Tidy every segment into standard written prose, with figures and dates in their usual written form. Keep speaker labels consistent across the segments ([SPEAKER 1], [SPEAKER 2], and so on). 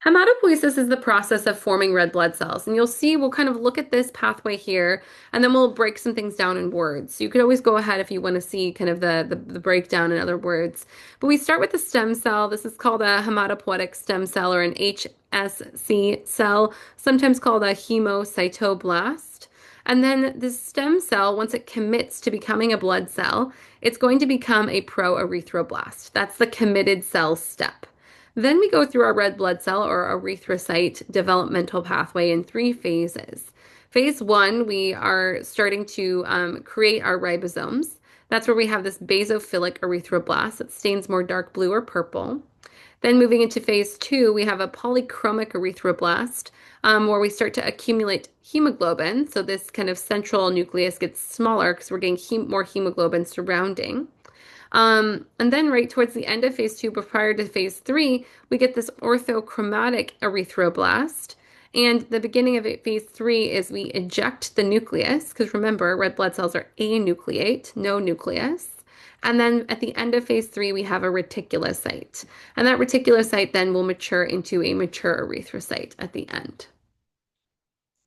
[SPEAKER 1] Hematopoiesis is the process of forming red blood cells. And you'll see we'll kind of look at this pathway here, and then we'll break some things down in words. So you could always go ahead if you want to see kind of the breakdown in other words. But we start with the stem cell. This is called a hematopoietic stem cell or an HSC cell, sometimes called a hemocytoblast. And then the stem cell, once it commits to becoming a blood cell, it's going to become a proerythroblast. That's the committed cell step. Then we go through our red blood cell or erythrocyte developmental pathway in three phases. Phase one, we are starting to create our ribosomes. That's where we have this basophilic erythroblast that stains more dark blue or purple. Then moving into phase two, we have a polychromic erythroblast where we start to accumulate hemoglobin. So this kind of central nucleus gets smaller because we're getting more hemoglobin surrounding. And then right towards the end of phase two, but prior to phase three, we get this orthochromatic erythroblast. And the beginning of phase three is we eject the nucleus, because remember, red blood cells are anucleate, no nucleus. And then at the end of phase three, we have a reticulocyte. And that reticulocyte then will mature into a mature erythrocyte at the end.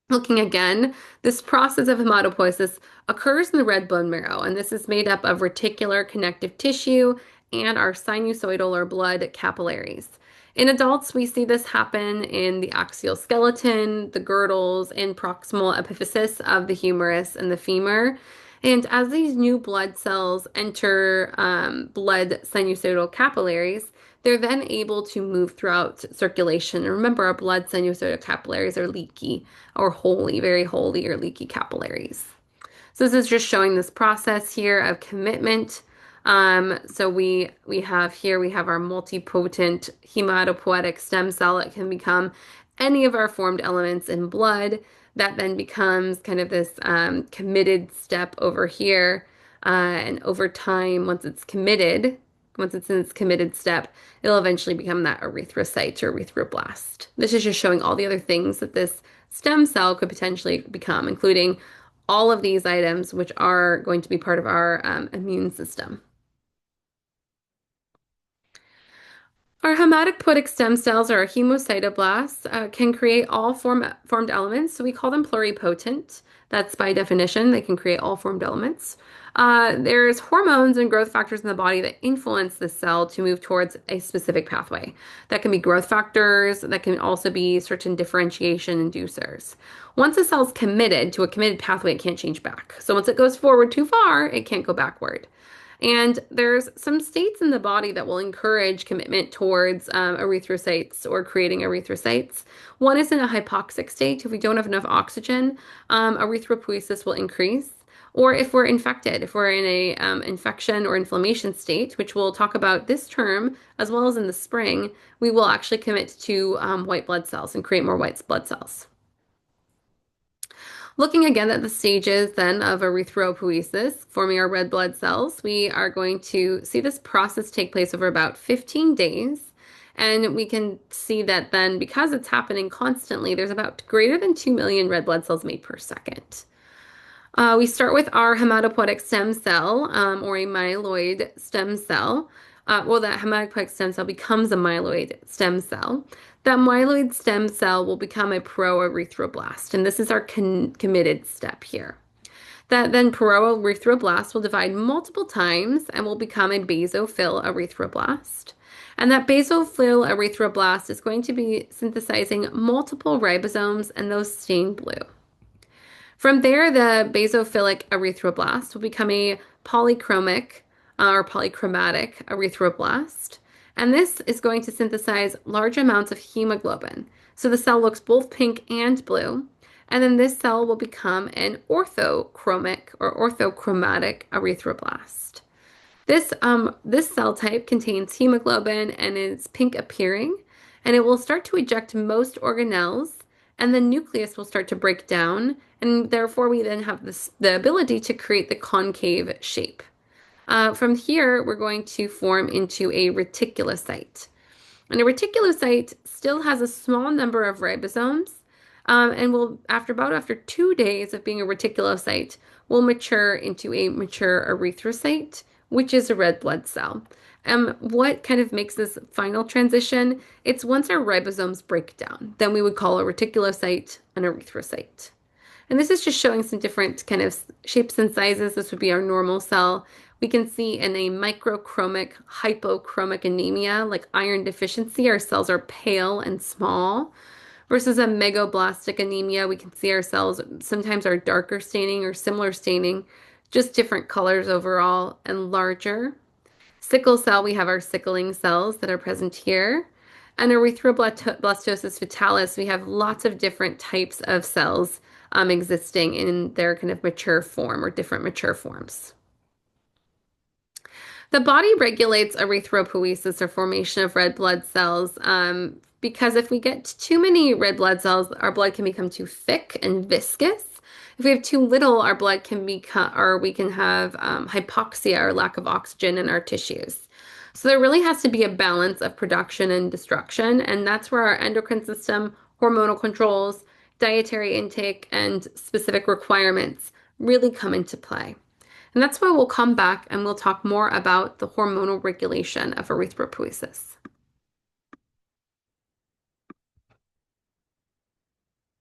[SPEAKER 1] Looking again, this process of hematopoiesis occurs in the red bone marrow, and this is made up of reticular connective tissue and our sinusoidal or blood capillaries. In adults, we see this happen in the axial skeleton, the girdles, and proximal epiphysis of the humerus and the femur. And as these new blood cells enter blood sinusoidal capillaries, they're then able to move throughout circulation. And remember, our blood sinusoidal capillaries are leaky or holy, very holy or leaky capillaries. So this is just showing this process here of commitment. So we have here, we have our multipotent hematopoietic stem cell that can become any of our formed elements in blood. That then becomes kind of this committed step over here. And over time, once it's in its committed step, it'll eventually become that erythrocyte or erythroblast. This is just showing all the other things that this stem cell could potentially become, including all of these items, which are going to be part of our immune system. Our hematopoietic stem cells, or hemocytoblasts, can create all formed elements. So we call them pluripotent. That's by definition. They can create all formed elements. There's hormones and growth factors in the body that influence the cell to move towards a specific pathway. That can be growth factors. That can also be certain differentiation inducers. Once a cell's committed to a committed pathway, it can't change back. So once it goes forward too far, it can't go backward. And there's some states in the body that will encourage commitment towards erythrocytes or creating erythrocytes. One is in a hypoxic state. If we don't have enough oxygen, erythropoiesis will increase. Or if we're infected, if we're in a infection or inflammation state, which we'll talk about this term as well as in the spring, we will actually commit to white blood cells and create more white blood cells. Looking again at the stages then of erythropoiesis, forming our red blood cells, we are going to see this process take place over about 15 days. And we can see that then because it's happening constantly, there's about greater than 2 million red blood cells made per second. We start with our hematopoietic stem cell or a myeloid stem cell. That hematopoietic stem cell becomes a myeloid stem cell. That myeloid stem cell will become a proerythroblast, and this is our committed step here. That then proerythroblast will divide multiple times and will become a basophil erythroblast. And that basophil erythroblast is going to be synthesizing multiple ribosomes, and those stain blue. From there, the basophilic erythroblast will become a polychromic or polychromatic erythroblast. And this is going to synthesize large amounts of hemoglobin. So the cell looks both pink and blue. And then this cell will become an orthochromic or orthochromatic erythroblast. This cell type contains hemoglobin and is pink appearing, and it will start to eject most organelles, and the nucleus will start to break down, and therefore we then have the ability to create the concave shape. From here, we're going to form into a reticulocyte. And a reticulocyte still has a small number of ribosomes, and will, after 2 days of being a reticulocyte, will mature into a mature erythrocyte, which is a red blood cell. What kind of makes this final transition? It's once our ribosomes break down, then we would call a reticulocyte an erythrocyte. And this is just showing some different kind of shapes and sizes. This would be our normal cell. We can see in a microchromic, hypochromic anemia, like iron deficiency, our cells are pale and small. Versus a megablastic anemia, we can see our cells sometimes are darker staining or similar staining, just different colors overall and larger. Sickle cell, we have our sickling cells that are present here. And erythroblastosis fetalis, we have lots of different types of cells existing in their kind of mature form or different mature forms. The body regulates erythropoiesis or formation of red blood cells because if we get too many red blood cells, our blood can become too thick and viscous. If we have too little, our blood can become, or we can have hypoxia or lack of oxygen in our tissues. So there really has to be a balance of production and destruction, and that's where our endocrine system, hormonal controls, dietary intake, and specific requirements really come into play. And that's why we'll come back and we'll talk more about the hormonal regulation of erythropoiesis.